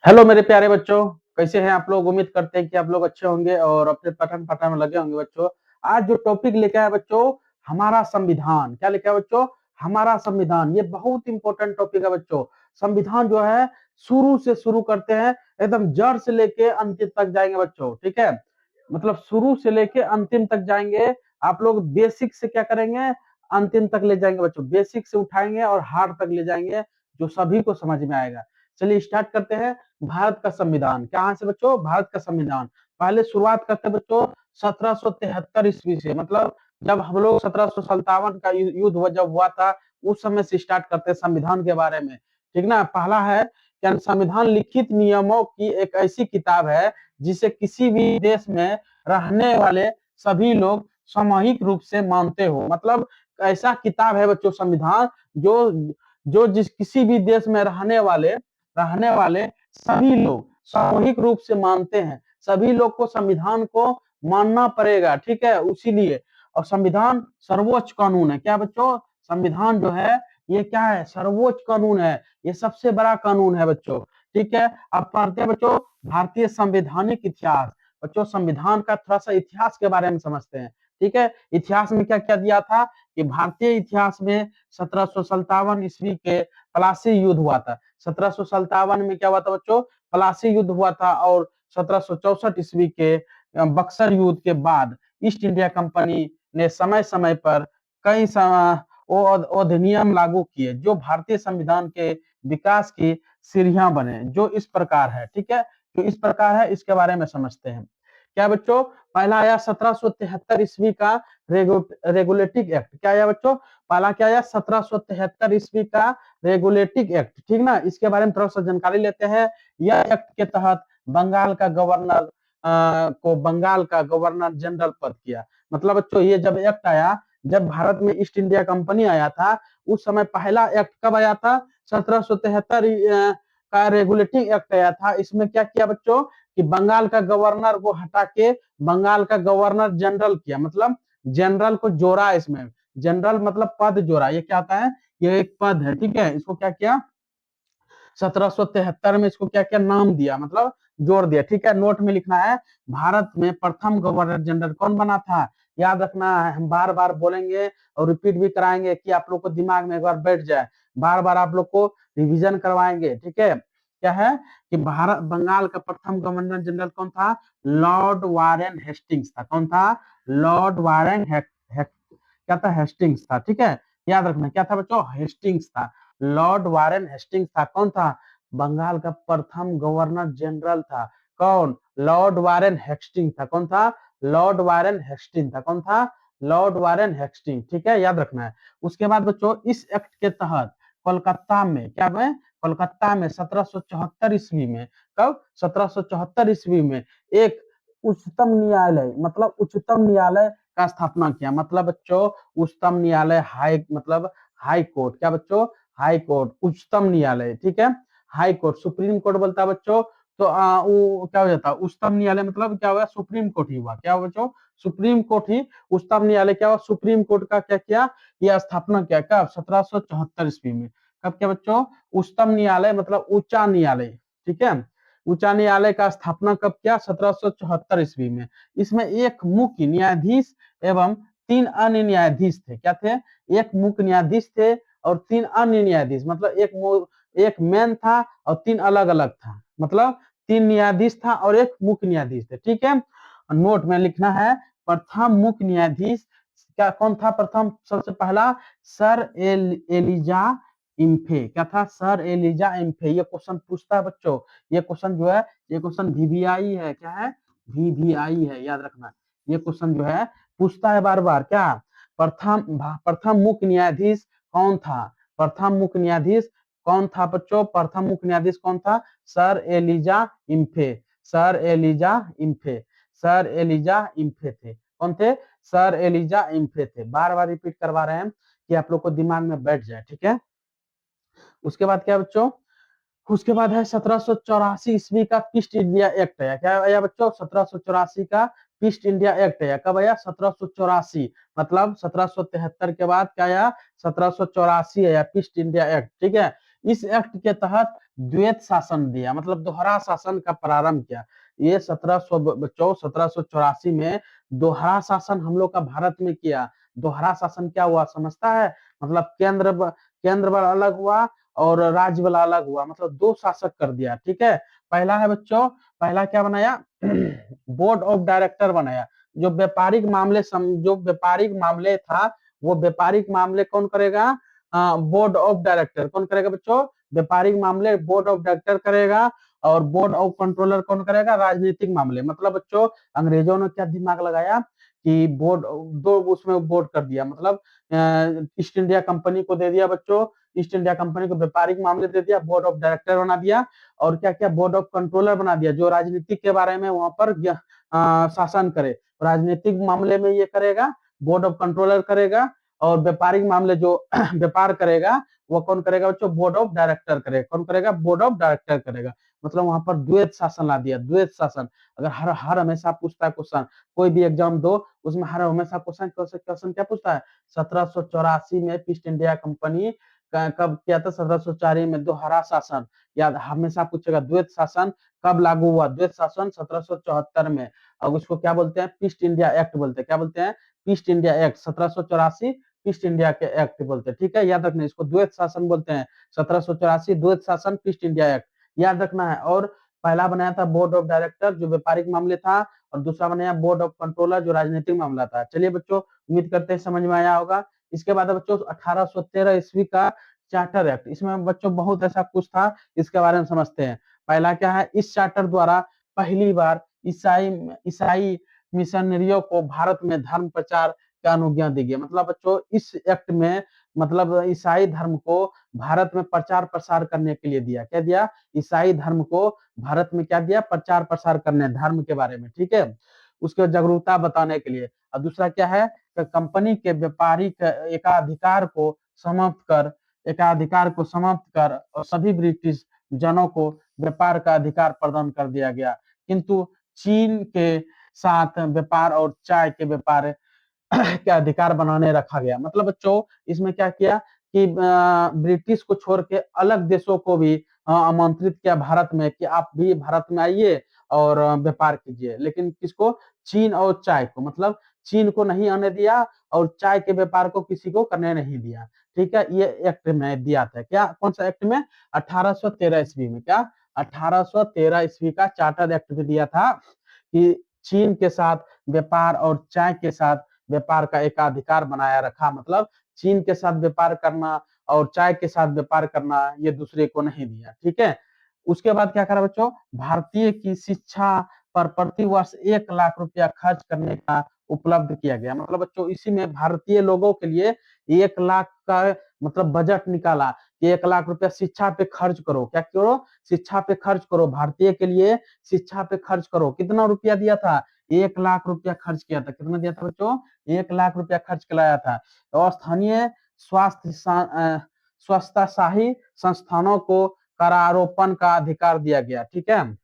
Hello मेरे प्यारे बच्चों, कैसे हैं आप लोग। उम्मीद करते हैं कि आप लोग अच्छे होंगे और अपने पठन पाठन में लगे होंगे बच्चों। आज जो टॉपिक लेके आए बच्चों, हमारा संविधान। क्या लेके आए बच्चों? हमारा संविधान। ये बहुत इंपॉर्टेंट टॉपिक है बच्चों। संविधान जो है शुरू से शुरू करते हैं, एकदम जड़ से लेके अंतिम तक जाएंगे बच्चों। ठीक है, मतलब शुरू से लेके अंतिम तक जाएंगे। आप लोग बेसिक से क्या करेंगे, अंतिम तक ले जाएंगे बच्चों। बेसिक से उठाएंगे और हार्ड तक ले जाएंगे, जो सभी को समझ में आएगा। चलिए स्टार्ट करते हैं। भारत का संविधान कहाँ से बच्चों? भारत का संविधान पहले शुरुआत करते हैं बच्चों 1773 ईस्वी से। मतलब जब हम लोग 1757 का युद्ध जब हुआ था, उस समय से स्टार्ट करते हैं संविधान के बारे में। ठीक ना। पहला है कि संविधान लिखित नियमों की एक ऐसी किताब है जिसे किसी भी देश में रहने वाले सभी लोग सामूहिक रूप से मानते हो। मतलब ऐसा किताब है बच्चों संविधान, जो जो जिस किसी भी देश में रहने वाले सभी लोग सामूहिक रूप से मानते हैं। सभी लोग को संविधान को मानना पड़ेगा। ठीक है, उसीलिए। और संविधान सर्वोच्च कानून है। क्या बच्चों? संविधान जो है ये क्या है? सर्वोच्च कानून है। ये सबसे बड़ा कानून है बच्चों। ठीक है, अब पढ़ते हैं बच्चों भारतीय संवैधानिक इतिहास। बच्चों संविधान का थोड़ा सा इतिहास के बारे में समझते हैं। ठीक है, इतिहास में क्या क्या दिया था कि भारतीय इतिहास में 1757 ईस्वी के प्लासी युद्ध हुआ था। 1757 में क्या हुआ था बच्चों? प्लासी युद्ध हुआ था। और 1764 ईस्वी के बक्सर युद्ध के बाद ईस्ट इंडिया कंपनी ने समय समय पर कई अधिनियम लागू किए, जो भारतीय संविधान के विकास की सीढ़ियां बने, जो इस प्रकार है। ठीक है, जो इस प्रकार है इसके बारे में समझते हैं। क्या बच्चों? पहला आया 1773 ईस्वी का रेगुलेटिंग एक्ट। क्या आया बच्चों? पहला क्या आया? 1773 ईस्वी का रेगुलेटिंग एक्ट। ठीक ना, इसके बारे में थोड़ा सा जानकारी लेते हैं। यह एक्ट के तहत बंगाल का गवर्नर को बंगाल का गवर्नर जनरल पद किया। मतलब बच्चों ये जब एक्ट आया, जब भारत में ईस्ट इंडिया कंपनी आया था, उस समय पहला एक्ट कब आया था? 1773 का रेगुलेटिंग एक्ट आया था। इसमें क्या किया बच्चों कि बंगाल का गवर्नर को हटा के बंगाल का गवर्नर जनरल किया। मतलब जनरल को जोड़ा इसमें। जनरल मतलब पद जोड़ा। ये क्या होता है? ये एक पद है। ठीक है, इसको क्या किया 1773 में, इसको क्या क्या नाम दिया, मतलब जोड़ दिया। ठीक है, नोट में लिखना है भारत में प्रथम गवर्नर जनरल कौन बना था। याद रखना है, हम बार बार बोलेंगे और रिपीट भी कराएंगे कि आप लोग को दिमाग में एक बार बैठ जाए। बार बार आप लोग को रिवीजन करवाएंगे। ठीक है, क्या है कि भारत बंगाल का प्रथम गवर्नर जनरल कौन था? लॉर्ड वारेन हेस्टिंग्स था। कौन था? लॉर्ड वारेन क्या था? हेस्टिंग्स था। ठीक है, याद रखना क्या था बच्चों? हेस्टिंग्स था। लॉर्ड वारेन हेस्टिंग्स था। कौन था? बंगाल का प्रथम गवर्नर जनरल था। कौन? लॉर्ड वारेन हेस्टिंग था। कौन था? लॉर्ड वारेन हेस्टिंग था। कौन था? Lord Warren Hastings. ठीक है, याद रखना है। उसके बाद बच्चों इस एक्ट के तहत कोलकाता में क्या हुआ? कोलकाता में 1774 ईस्वी में, कब? 1774 ईस्वी में एक उच्चतम न्यायालय, मतलब उच्चतम न्यायालय का स्थापना किया। मतलब बच्चों उच्चतम न्यायालय, हाई मतलब हाई कोर्ट। क्या बच्चों? हाई कोर्ट, उच्चतम न्यायालय। ठीक है, हाई कोर्ट, सुप्रीम कोर्ट बोलता है बच्चों। तो वो क्या हो जाता है? उच्चतम न्यायालय मतलब क्या हुआ? सुप्रीम कोर्ट ही हुआ। क्या हुआ बच्चों? सुप्रीम कोर्ट ही। उच्चतम न्यायालय क्या हुआ? सुप्रीम कोर्ट का क्या किया? यह स्थापना किया। कब? 1774 ईस्वी में। कब क्या बच्चों? उच्चतम न्यायालय मतलब ऊंचा न्यायालय। ठीक है, उच्च न्यायालय का स्थापना कब किया? 1774 ईस्वी में। इसमें एक मुख्य न्यायाधीश एवं 3 अन्य न्यायाधीश थे। क्या थे? एक मुख्य न्यायाधीश थे और 3 अन्य न्यायाधीश। मतलब एक मेन था और 3 अलग अलग था। मतलब 3 न्यायाधीश था और एक मुख्य न्यायाधीश थे। ठीक है, नोट में लिखना है प्रथम मुख्य न्यायाधीश क्या कौन था? प्रथम सबसे पहला सर एलिजा इम्फे। क्या था? Sir Elijah Impey. ये क्वेश्चन पूछता है बच्चों। ये क्वेश्चन जो है, ये क्वेश्चन वीवीआई है। क्या है? वीवीआई है, याद रखना। ये क्वेश्चन जो है पूछता है बार बार। क्या? प्रथम मुख्य न्यायाधीश कौन था? प्रथम मुख्य न्यायाधीश कौन था बच्चों? प्रथम मुख्य न्यायाधीश कौन था? Sir Elijah Impey. Sir Elijah Impey. Sir Elijah Impey थे। कौन थे? सर एलिजा इम्फे थे। बार बार रिपीट करवा रहे हैं कि आप लोग को दिमाग में बैठ जाए। ठीक है, उसके बाद क्या बच्चों? उसके बाद है 1784 ईस्वी का पीस्ट इंडिया एक्ट आया। क्या आया बच्चों? 1784 का पीस्ट इंडिया एक्ट आया। कब आया? 1784। मतलब 1773 के बाद क्या आया? 1784 आया पीस्ट इंडिया एक्ट। ठीक है, इस एक्ट के तहत द्वैत शासन दिया, मतलब दोहरा शासन का प्रारंभ किया। ये 1784 में दोहरा शासन हम लोग का भारत में किया। दोहरा शासन क्या हुआ समझता है? मतलब केंद्र वाला अलग हुआ और राज्य वाला अलग हुआ, मतलब दो शासक कर दिया। ठीक है, पहला है बच्चों, पहला क्या बनाया बोर्ड ऑफ डायरेक्टर बनाया। जो व्यापारिक मामले था, वो व्यापारिक मामले कौन करेगा? बोर्ड ऑफ डायरेक्टर कौन करेगा बच्चों? व्यापारिक मामले बोर्ड ऑफ डायरेक्टर करेगा। और बोर्ड ऑफ कंट्रोलर कौन करेगा? राजनीतिक मामले। मतलब बच्चों अंग्रेजों ने क्या दिमाग लगाया कि बोर्ड, दो उसमें बोर्ड कर दिया, मतलब ईस्ट इंडिया कंपनी को दे दिया बच्चों, ईस्ट इंडिया कंपनी को व्यापारिक मामले दे दिया, बोर्ड ऑफ डायरेक्टर बना दिया। और क्या क्या, बोर्ड ऑफ कंट्रोलर बना दिया, जो राजनीतिक के बारे में वहां पर शासन करे। राजनीतिक मामले में ये करेगा, बोर्ड ऑफ कंट्रोलर करेगा। और व्यापारिक मामले जो व्यापार करेगा वो कौन करेगा बच्चों? बोर्ड ऑफ डायरेक्टर करेगा। कौन करेगा? बोर्ड ऑफ डायरेक्टर करेगा। मतलब वहां पर द्वैत शासन ला दिया, द्वैत शासन। अगर हर हर हमेशा पूछता है क्वेश्चन, कोई भी एग्जाम दो उसमें हर हमेशा क्वेश्चन क्वेश्चन क्या पूछता है? 1784 में ईस्ट इंडिया कंपनी कब किया था? 1704 में दोहरा शासन। याद हमेशा पूछेगा, द्वैत शासन कब लागू हुआ? द्वैत शासन 1774 में। और उसको क्या बोलते हैं? ईस्ट इंडिया एक्ट बोलते हैं। क्या बोलते हैं? East India act 1784 east India के एक्ट बोलते हैं। ठीक है, याद रखना, इसको द्वैत शासन बोलते हैं। 1784 द्वैत शासन ईस्ट इंडिया एक्ट, याद रखना है। और पहला बनाया था बोर्ड ऑफ डायरेक्टर जो व्यापारिक मामले था, और दूसरा बनाया बोर्ड ऑफ कंट्रोलर जो राजनीतिक मामला था। चलिए बच्चों, उम्मीद करते हैं समझ में आया होगा। इसके बाद बच्चों 1813 ईस्वी का चार्टर एक्ट, इसमें बच्चों बहुत ऐसा कुछ था, इसके बारे में समझते हैं। पहला क्या है? इस चार्टर द्वारा पहली बार ईसाई ईसाई मिशनरियों को भारत में धर्म प्रचार का अनुज्ञा दी गई। मतलब बच्चों इस एक्ट में, मतलब ईसाई धर्म को भारत में प्रचार प्रसार करने के लिए दिया। क्या दिया? ईसाई धर्म को भारत में क्या दिया? प्रचार प्रसार करने, धर्म के बारे में। ठीक है, उसके जागरूकता बताने के लिए। और दूसरा क्या है? कंपनी के व्यापारिक एकाधिकार को समाप्त कर और सभी ब्रिटिश जनों को व्यापार का अधिकार प्रदान कर दिया गया। किंतु चीन के साथ व्यापार और चाय के व्यापार के अधिकार बनाने रखा गया। मतलब बच्चों इसमें क्या किया कि ब्रिटिश को छोड़ के अलग देशों को भी आमंत्रित किया भारत में कि आप भी भारत में आइए और व्यापार कीजिए। लेकिन किसको? चीन और चाय को, मतलब चीन को नहीं आने दिया और चाय के व्यापार को किसी को करने नहीं दिया। ठीक है, ये एक्ट में दिया था। क्या, कौन सा एक्ट में? 1813 ईस्वी में। क्या? 1813 ईस्वी का चार्टर एक्ट में दिया था कि चीन के साथ व्यापार और चाय के साथ व्यापार का एकाधिकार बनाया रखा। मतलब चीन के साथ व्यापार करना और चाय के साथ व्यापार करना ये दूसरे को नहीं दिया। ठीक है, उसके बाद क्या करा बच्चों? भारतीय की शिक्षा पर प्रति वर्ष 1 लाख रुपया खर्च करने का उपलब्ध किया गया। मतलब बच्चों इसी में भारतीय लोगों के लिए 1 लाख का मतलब बजट निकाला कि 1 लाख रुपया शिक्षा पे खर्च करो। क्या करो? शिक्षा पे खर्च करो, भारतीय के लिए शिक्षा पे खर्च करो। कितना रुपया दिया था? 1 लाख रुपया खर्च किया था। कितना दिया था बच्चों? 1 लाख रुपया खर्च कराया था। और स्थानीय स्वास्थ्य स्वास्थ्यशाही संस्थानों को करारोपण का अधिकार दिया गया। ठीक है,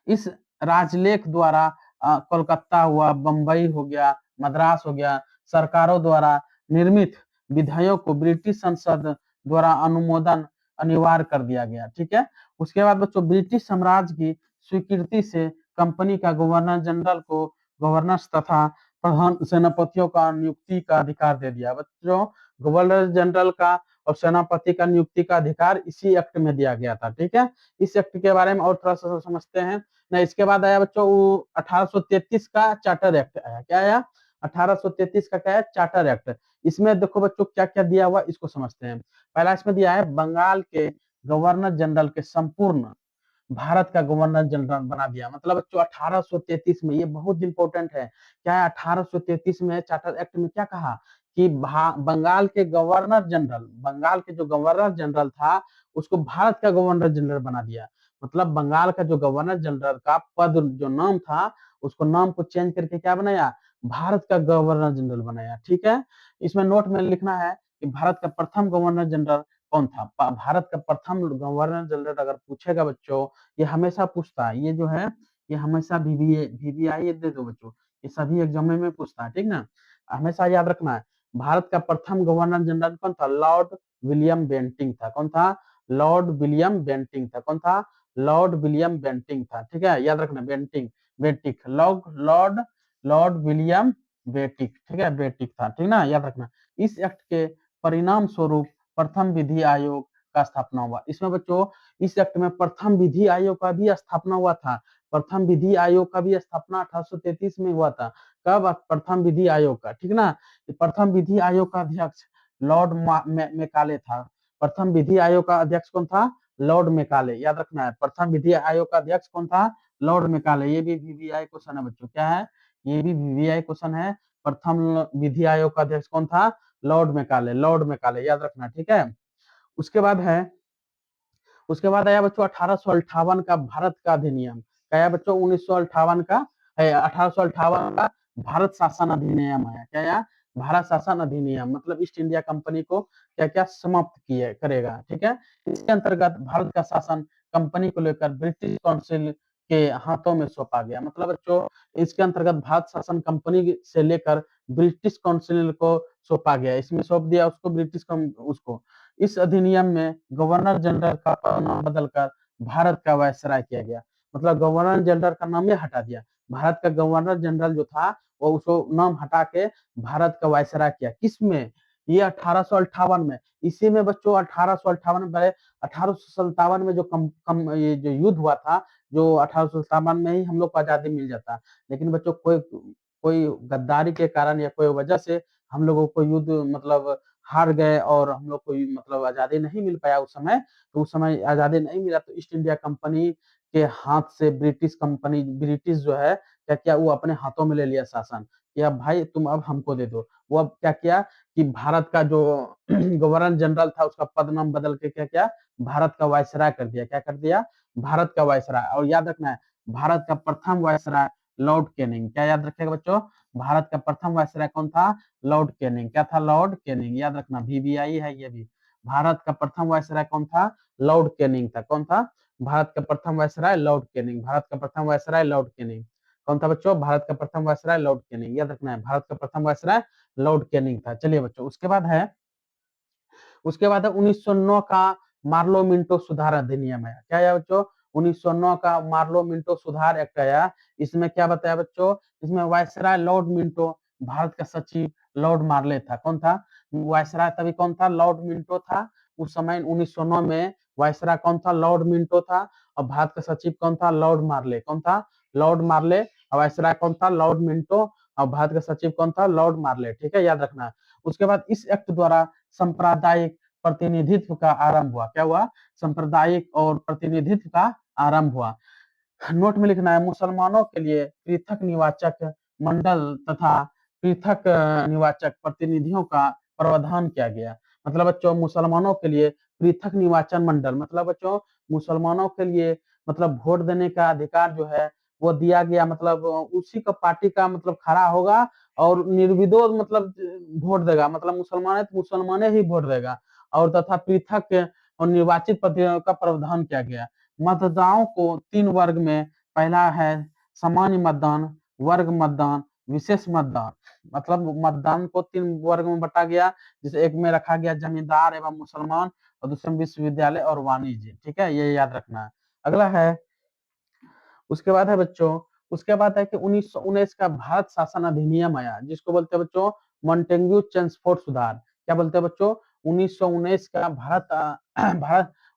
इस राजलेख द्वारा कोलकाता हुआ, बंबई हो गया, मद्रास हो गया, सरकारों द्वारा निर्मित विधेयकों को ब्रिटिश संसद द्वारा अनुमोदन अनिवार्य कर दिया गया। ठीक है, उसके बाद बच्चों ब्रिटिश साम्राज्य की स्वीकृति से कंपनी का गवर्नर जनरल को गवर्नर्स तथा प्रधान सेनापतियों का नियुक्ति का अधिकार दे दिया। बच्चों गवर्नर जनरल का और सेनापति का नियुक्ति का अधिकार इसी एक्ट में दिया गया था। ठीक है, इस एक्ट के बारे में और थोड़ा सा समझते हैं ना। इसके बाद आया बच्चों 1833 का चार्टर एक्ट आया। क्या आया? 1833 का क्या है? Charter act. इसमें देखो बच्चों क्या क्या दिया हुआ, इसको समझते हैं। पहला इसमें दिया है बंगाल के गवर्नर जनरल के संपूर्ण भारत का गवर्नर जनरल बना दिया। मतलब बच्चों 1833 में, ये बहुत इंपॉर्टेंट है। क्या है? 1833 में चार्टर एक्ट में क्या कहा कि बंगाल के गवर्नर जनरल, बंगाल के जो गवर्नर जनरल था उसको भारत का गवर्नर जनरल बना दिया। मतलब बंगाल का जो गवर्नर जनरल का पद, जो नाम था, उसको नाम को चेंज करके क्या बनाया? भारत का गवर्नर जनरल बनाया। ठीक है, इसमें नोट में लिखना है कि भारत का प्रथम गवर्नर जनरल कौन था? भारत का प्रथम गवर्नर जनरल अगर पूछेगा बच्चों, ये हमेशा पूछता है, ये जो है ये हमेशा वीवीआई दे दो बच्चों, ये सभी एग्जाम में पूछता है। ठीक ना, हमेशा याद रखना है। भारत का प्रथम गवर्नर जनरल कौन था? लॉर्ड विलियम बेंटिंग था। कौन था? लॉर्ड विलियम बेंटिंग था। कौन था? लॉर्ड विलियम बेंटिंग था। ठीक है, याद रखना, बेंटिंग, बेटिक, लॉर्ड लॉर्ड विलियम बेटिक, ठीक है, बेटिक था, ठीक ना, याद रखना। इस एक्ट के परिणाम स्वरूप प्रथम विधि आयोग का स्थापना हुआ। इसमें बच्चों इस एक्ट में प्रथम विधि आयोग का भी स्थापना हुआ था। प्रथम विधि आयोग का भी स्थापना 1833 में हुआ था। कब? प्रथम विधि आयोग का, ठीक ना। प्रथम विधि आयोग का अध्यक्ष लॉर्ड मेकाले था। प्रथम विधि आयोग का अध्यक्ष कौन था? लॉर्ड मेकाले, याद रखना है। प्रथम विधि आयोग का अध्यक्ष कौन था? Lord Macaulay. ये भी वीवीआई क्वेश्चन है बच्चों, क्या है? ये भी वीवीआई क्वेश्चन है। प्रथम विधि आयोग का अध्यक्ष कौन था? लॉर्ड मेकाले, लॉर्ड मेकाले, याद रखना, ठीक है। उसके बाद है, उसके बाद आया बच्चों 1858 का भारत का अधिनियम। क्या आया बच्चों? 1958 का, 1858 का भारत शासन अधिनियम आया। क्या आया? भारत शासन अधिनियम, मतलब ईस्ट इंडिया कंपनी को क्या क्या समाप्त किए करेगा, ठीक है। इसके अंतर्गत भारत का शासन कंपनी को लेकर ब्रिटिश काउंसिल के हाथों में सौंपा गया। मतलब बच्चों इसके अंतर्गत भारत शासन कंपनी से लेकर ब्रिटिश काउंसिल को सौंपा गया। इसमें सौंप दिया उसको ब्रिटिश उसको। इस अधिनियम में गवर्नर जनरल का नाम बदलकर भारत का वायसराय किया गया। मतलब गवर्नर जनरल का नाम ही हटा दिया। भारत का गवर्नर जनरल जो था वो उसको नाम हटा के भारत का वायसराय किया। किसमें? ये 1858 में। इसी में बच्चों 1858 में, 1857 में जो ये जो युद्ध हुआ था, जो 1857 में ही हम लोग को आजादी मिल जाता। लेकिन बच्चों कोई कोई गद्दारी के कारण या कोई वजह से हम लोगों को युद्ध मतलब हार गए और हम लोग को मतलब आजादी नहीं मिल पाया उस समय। तो उस समय आजादी नहीं मिला तो ईस्ट इंडिया कंपनी के हाथ से ब्रिटिश जो है क्या किया, वो अपने हाथों में ले लिया शासन कि अब भाई तुम अब हमको दे दो। वो अब क्या किया कि भारत का जो गवर्नर जनरल था उसका पद नाम बदल के क्या किया, भारत का वायसराय कर दिया। क्या कर दिया? भारत का वायसराय। और याद रखना है, भारत का प्रथम वायसराय लॉर्ड कैनिंग। क्या याद रखेगा बच्चों? भारत का प्रथम वायसराय कौन था? Lord Canning. क्या था? लॉर्ड कैनिंग, याद रखना, वीवीआई है ये भी। भारत का प्रथम वायसराय कौन था? लॉर्ड कैनिंग था। कौन था? भारत का प्रथम वायसराय लॉर्ड कैनिंग। भारत का प्रथम वायसराय लॉर्ड कैनिंग। कौन था बच्चों? भारत का प्रथम वायसराय लॉर्ड कैनिंग, याद रखना है, भारत का प्रथम वायसराय लॉर्ड कैनिंग था। चलिए बच्चों, उसके बाद है 1909 का मार्लो मिंटो सुधार अधिनियम है। क्या है बच्चों? 1909 का मार्लो मिंटो सुधार एक्ट आया। इसमें क्या बताया बच्चों? इसमें वायसराय लॉर्ड मिंटो, भारत का सचिव लॉर्ड मार्ले था। कौन था? वायसराय तभी कौन था? लॉर्ड मिंटो था। उस समय 1909 में वायसराय कौन था? लॉर्ड मिंटो था। और भारत का सचिव कौन था? लॉर्ड मार्ले। कौन था? लॉर्ड मार्ले। और वायसराय कौन था? Lord Minto. और भारत का सचिव कौन था? लॉर्ड मार्ले, ठीक है, याद रखना। उसके बाद इस एक्ट द्वारा सांप्रदायिक प्रतिनिधित्व का आरंभ हुआ। क्या हुआ? सांप्रदायिक और प्रतिनिधित्व का आरंभ हुआ। नोट में लिखना है, मुसलमानों के लिए पृथक निवाचक मंडल तथा पृथक निवाचक प्रतिनिधियों का प्रावधान किया गया। मतलब बच्चों मुसलमानों के लिए पृथक निर्वाचन मंडल, मतलब बच्चों मुसलमानों के लिए मतलब वोट देने का अधिकार जो है वो दिया गया। मतलब उसी का पार्टी का मतलब खड़ा होगा और निर्विरोध मतलब वोट देगा। मतलब मुसलमान है तो मुसलमाने ही वोट देगा। और तथा पृथक और निर्वाचित प्रतिनिधियों का प्रावधान किया गया। मतदाताओं को 3 वर्ग में, पहला है सामान्य मतदान, वर्ग मतदान, विशेष मतदान। मतलब मतदान को 3 वर्ग में बांटा गया। जिसे एक में रखा गया जमींदार एवं मुसलमान, और दूसरे में विश्वविद्यालय और वाणिज्य, ठीक है, ये याद रखना है। अगला है, उसके बाद है बच्चों, उसके बाद है कि 1919 का भारत शासन अधिनियम आया, जिसको बोलते हैं बच्चों मॉन्टेग्यू चेम्सफोर्ड सुधार। क्या बोलते हैं बच्चों? 1919 का भारत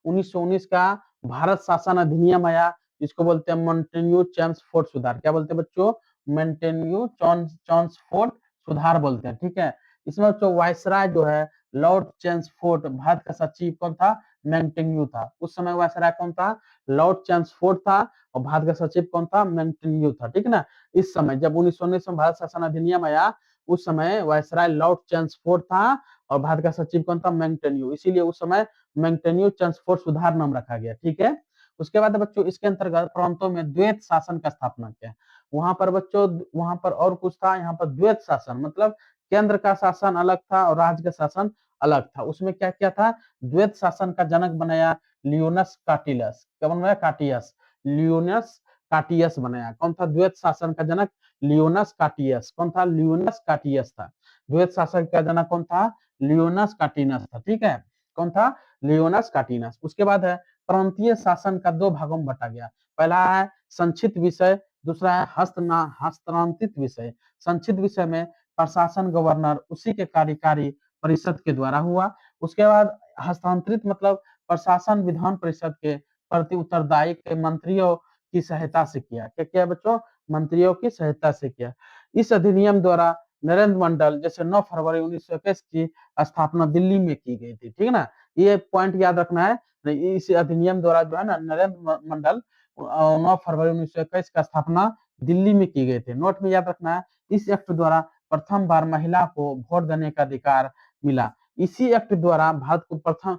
1919 का भारत शासन अधिनियम आया, जिसको बोलते हैं मॉन्टेग्यू चेम्सफोर्ड सुधार। क्या बोलते हैं बच्चों? मॉन्टेग्यू चेम्सफोर्ड सुधार बोलते हैं, ठीक है। इसमें बच्चों वायसराय जो है लॉर्ड चेम्सफोर्ड, भारत का सचिव कौन था? मॉन्टेग्यू था। उस समय वायसराय कौन था? लॉर्ड चेम्सफोर्ड था। और भारत का सचिव कौन था? मेंटेन्यू था, ठीक है ना। इस समय जब 1919 में भारत शासन अधिनियम आया, उस समय वायसराय लॉर्ड चेम्सफोर्ड था और भारत का सचिव कौन था? मेंटेन्यू। इसीलिए उस समय मेंटेन्यू चेम्सफोर्ड सुधार नाम रखा गया, ठीक है। उसके बाद बच्चों इसके अंतर्गत प्रांतों में द्वैत शासन का स्थापना किया। वहां पर बच्चों, वहां पर और कुछ था, यहाँ पर द्वैत शासन मतलब केंद्र का शासन अलग था और राज्य का शासन अलग था। उसमें क्या क्या था? द्वैत शासन का जनक बनाया लियोनस काटिलस। क्या बनाया? काटियस, लियोनस काटियस बनाया। कौन था द्वैत शासन का जनक? लियोनस काटियस। कौन था? लियोनस काटियस था। द्वैत शासन का जनक कौन था? लियोनस काटिनस था, ठीक है। कौन था? लियोनस काटिनस। उसके बाद है प्रांतीय शासन का दो भागों में बटा गया। पहला है संक्षिप्त विषय, दूसरा है हस्तांतरित विषय। संक्षिप्त विषय में प्रशासन गवर्नर उसी के कार्यकारी परिषद के द्वारा हुआ। उसके बाद हस्तांतरित मतलब प्रशासन विधान परिषद के प्रति उत्तरदायी के मंत्रियों की सहायता से किया। क्या किया बच्चों? मंत्रियों की सहायता से किया। इस अधिनियम द्वारा नरेंद्र मंडल जैसे 9 फरवरी 1921 की स्थापना दिल्ली में की गई थी, ठीक है ना। ये पॉइंट याद रखना है। इस अधिनियम द्वारा जो है ना नरेंद्र मंडल 9 फरवरी 1921 का स्थापना दिल्ली में की गई थी। नोट में याद रखना है, इस एक्ट द्वारा प्रथम बार महिला को वोट देने का अधिकार मिला। इसी एक्ट द्वारा भारत को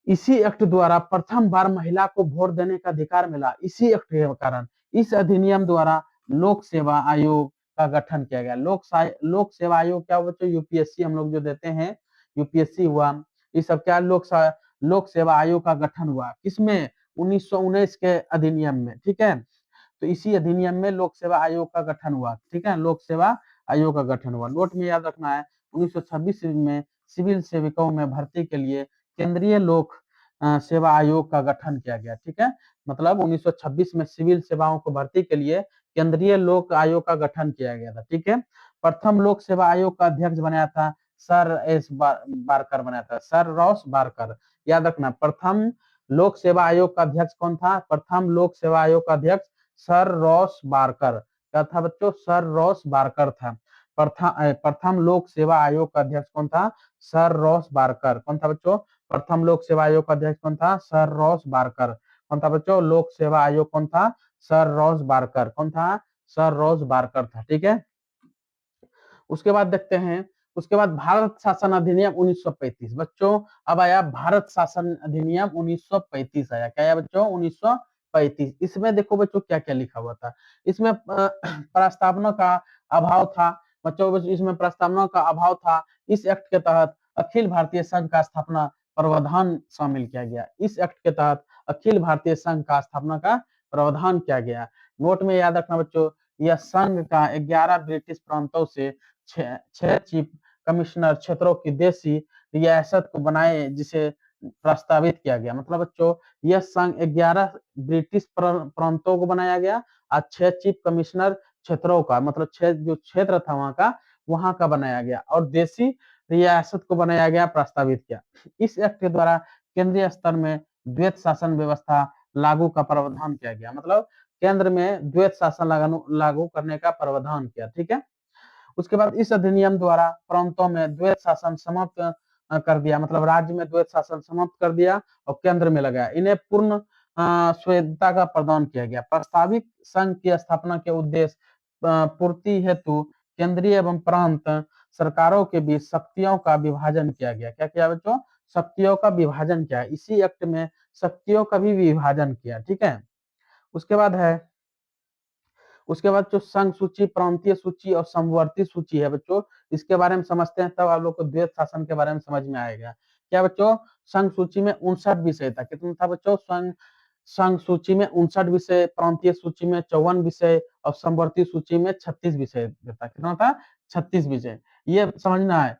इसी एक्ट द्वारा प्रथम बार महिला को वोट देने का अधिकार मिला। इसी एक्ट के कारण इस अधिनियम द्वारा लोक सेवा आयोग का गठन किया गया। लोक सेवा आयोग क्या बच्चों? यूपीएससी हम लोग जो देते हैं, यूपीएससी हुआ, ये सब क्या लोक सेवा आयोग का गठन हुआ। किसमें? 1919 के अधिनियम में, ठीक है। तो इसी अधिनियम में लोक सेवा आयोग का गठन हुआ, ठीक है। लोक सेवा आयोग का गठन हुआ। नोट में याद रखना है, 1926 में सिविल सेवकों में भर्ती के लिए केंद्रीय लोक सेवा आयोग का गठन किया गया, ठीक है। मतलब 1926 में सिविल सेवाओं को भर्ती के लिए केंद्रीय लोक आयोग का गठन किया गया था, ठीक है। प्रथम लोक सेवा आयोग का अध्यक्ष बनाया था सर एस बारकर, बनाया था सर रॉस बारकर। याद रखना, प्रथम लोक सेवा आयोग का अध्यक्ष कौन था? प्रथम लोक सेवा आयोग का अध्यक्ष सर रॉस बारकर। क्या था बच्चों? सर रॉस बारकर था। प्रथम लोक सेवा आयोग का अध्यक्ष कौन था? Sir Ross Barker. कौन था बच्चों? प्रथम लोक सेवा आयोग का अध्यक्ष कौन था? Sir Ross Barker. कौन था बच्चों? लोक सेवा आयोग कौन था? Sir Ross Barker. कौन था? सर रॉस बारकर था, ठीक है। उसके बाद देखते हैं, उसके बाद भारत शासन अधिनियम 1935। बच्चों अब आया भारत शासन अधिनियम 1935 आया। क्या आया बच्चों? 1935। इसमें देखो बच्चों क्या क्या लिखा हुआ था। इसमें प्रस्तावना का अभाव था बच्चों, इसमें प्रस्तावना का अभाव था। इस एक्ट के तहत अखिल भारतीय संघ का स्थापना प्रावधान शामिल किया गया। इस एक्ट के तहत अखिल भारतीय संघ का स्थापना का प्रावधान किया गया। नोट में याद रखना बच्चों, यह संघ का 11 ब्रिटिश प्रांतों से छह चीफ कमिश्नर क्षेत्रों की देशी रियासत को बनाए जिसे प्रस्तावित किया गया। मतलब बच्चों यह संघ 11 ब्रिटिश प्रांतों को बनाया गया और 6 चीफ कमिश्नर क्षेत्रों का, मतलब 6 जो क्षेत्र था वहां का बनाया गया और देशी रियासत को बनाया गया, प्रस्तावित किया। इस एक्ट के द्वारा केंद्रीय स्तर में द्वैत शासन व्यवस्था लागू का प्रावधान किया गया। मतलब केंद्र में द्वैत शासन लागू करने का प्रावधान किया, ठीक है। उसके बाद इस अधिनियम द्वारा प्रांतों में द्वैत शासन समाप्त कर दिया। मतलब राज्य में द्वैत शासन समाप्त कर दिया और केंद्र में लगाया। इन्हें पूर्ण स्वायत्तता का प्रदान किया गया। प्रस्तावित संघ की स्थापना के उद्देश्य पूर्ति हेतु केंद्रीय एवं प्रांत सरकारों के बीच शक्तियों का विभाजन किया गया। क्या किया बच्चों? शक्तियों का विभाजन किया। इसी एक्ट में शक्तियों का भी विभाजन किया, ठीक है। उसके बाद है, उसके बाद जो संघ सूची, प्रांतीय सूची और समवर्ती सूची है बच्चों, इसके बारे में समझते हैं, तब आप लोग को द्वैत शासन के बारे में समझ में आएगा। क्या बच्चों? संघ सूची में 59 विषय था। कितना था बच्चों? संघ सूची में 59 विषय, प्रांतीय सूची में 54 विषय और समवर्ती सूची में 36 विषय था। कितना था? 36 विषय। ये समझना है,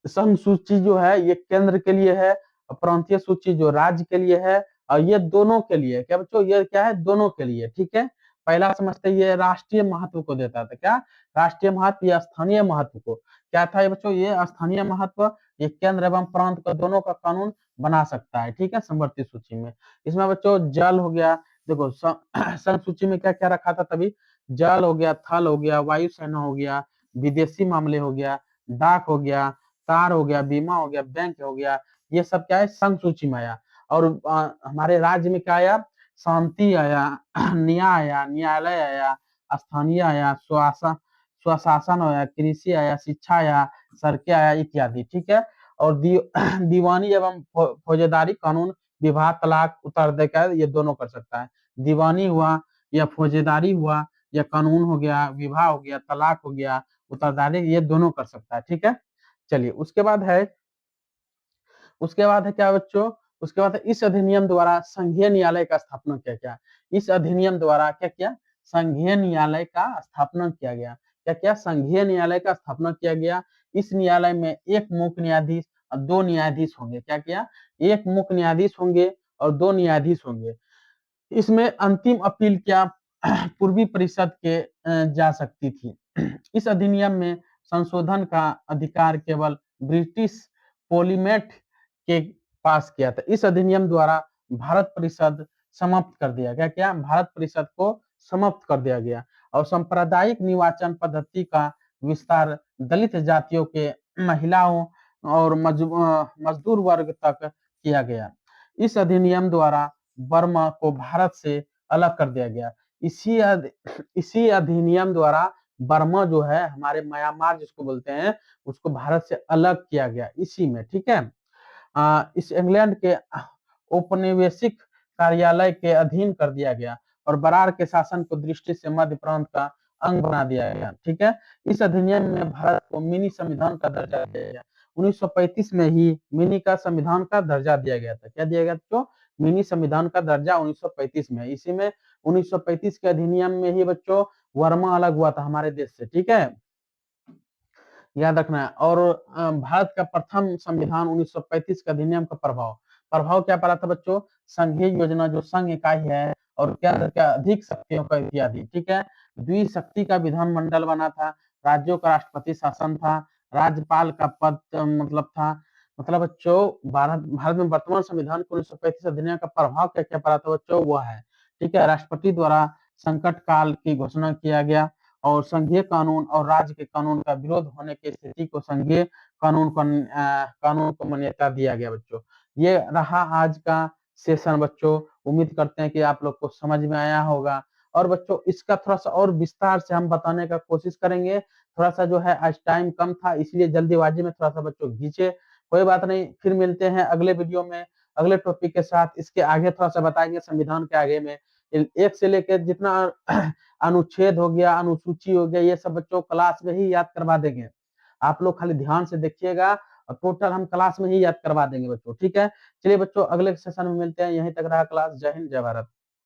संघ सूची जो है ये केंद्र के लिए है, प्रांतीय सूची जो राज्य के लिए है, और ये दोनों के लिए। क्या बच्चों? ये क्या है? दोनों के लिए, ठीक है। पहला समझते ये राष्ट्रीय महत्व को देता था। क्या? राष्ट्रीय महत्व या स्थानीय महत्व को। क्या था ये बच्चों? ये स्थानीय महत्व, ये केंद्र एवं प्रांत का दोनों का कानून बना सकता है, ठीक है, समवर्ती सूची में। इसमें बच्चों जल हो गया, देखो संघ सूची में क्या क्या रखा था तभी? जल हो गया, थल हो गया, वायुसेना हो गया, विदेशी मामले हो गया, डाक हो गया, कार हो गया, बीमा हो गया, बैंक हो गया। ये सब क्या है? संघ सूची में आया। और हमारे राज्य में क्या आया? शांति आया, न्याय आया, न्यायालय आया, स्थानीय आया, स्वशासन आया, कृषि आया, शिक्षा आया, सड़कें आया, इत्यादि, ठीक है। और दीवानी एवं फौजदारी कानून, विवाह, तलाक, उत्तराधिकार, ये दोनों कर सकता है। दीवानी हुआ या फौजदारी हुआ या कानून हो गया, विवाह हो गया, तलाक हो गया, उत्तराधिकारी, ये दोनों कर सकता है, ठीक है। चलिए उसके बाद है क्या बच्चों? उसके बाद इस अधिनियम द्वारा संघीय न्यायालय का स्थापना किया गया। इस अधिनियम द्वारा क्या किया? संघीय न्यायालय का स्थापना किया गया। क्या क्या? संघीय न्यायालय का स्थापना किया गया। इस न्यायालय में एक मुख्य न्यायाधीश दो न्यायाधीश होंगे। क्या किया? एक मुख्य न्यायाधीश होंगे और दो न्यायाधीश होंगे। इसमें अंतिम अपील क्या पूर्वी परिषद के जा सकती थी। इस अधिनियम में संशोधन का अधिकार केवल ब्रिटिश पोलीमेट के पास किया था। इस अधिनियम द्वारा भारत परिषद समाप्त कर दिया गया। क्या? भारत परिषद को समाप्त कर दिया गया और सांप्रदायिक निर्वाचन पद्धति का विस्तार दलित जातियों के महिलाओं और मजदूर वर्ग तक किया गया। इस अधिनियम द्वारा बर्मा को भारत से अलग कर दिया गया। इसी अधिनियम द्वारा बर्मा जो है, हमारे म्यांमार जिसको बोलते हैं, उसको भारत से अलग किया गया इसी में। ठीक है। इस इंग्लैंड के औपनिवेशिक कार्यालय के अधीन कर दिया गया और बरार के शासन को दृष्टि से मध्य प्रांत का अंग बना दिया गया। ठीक है। इस अधिनियम में भारत को मिनी संविधान का दर्जा दिया गया। 1935 में ही मिनी का संविधान का दर्जा दिया गया था। क्या दिया गया? तो मिनी संविधान का दर्जा 1935 में। इसी में 1935 के अधिनियम में ही बच्चों वर्मा अलग हुआ था हमारे देश से। ठीक है, याद रखना है। और भारत का प्रथम संविधान 1935 का अधिनियम का प्रभाव प्रभाव क्या पड़ा था बच्चों? संघीय योजना, जो संघ इकाई है और केंद्र के अधिक शक्तियों का इत्यादि। ठीक है। द्विशक्ति का विधानमंडल बना था, राज्यों का राष्ट्रपति शासन था, राज्यपाल का पद मतलब था। मतलब बच्चों भारत में वर्तमान संविधान के 1935 अधिनियम का प्रभाव क्या क्या पड़ा था बच्चों? वो है। ठीक है। राष्ट्रपति द्वारा संकट काल की घोषणा किया गया और संघीय कानून और राज्य के कानून का विरोध होने की स्थिति को संघीय कानून को मान्यता दिया गया बच्चों। ये रहा आज का सेशन बच्चों। उम्मीद करते हैं कि आप लोग को समझ में आया होगा। और बच्चों इसका थोड़ा सा और विस्तार से हम बताने का कोशिश करेंगे। थोड़ा सा जो है आज टाइम कम था, इसलिए जल्दीबाजी में थोड़ा सा बच्चों खींचे। कोई बात नहीं, फिर मिलते हैं अगले वीडियो में अगले टॉपिक के साथ। इसके आगे थोड़ा सा बताएंगे संविधान के आगे में एक से लेकर जितना अनुच्छेद हो गया, अनुसूची हो गया, ये सब बच्चों क्लास में ही याद करवा देंगे। आप लोग खाली ध्यान से देखिएगा और टोटल हम क्लास में ही याद करवा देंगे बच्चों। ठीक है। चलिए बच्चों, अगले सेशन में मिलते हैं। यहीं तक रहा क्लास। जय हिंद, जय भारत।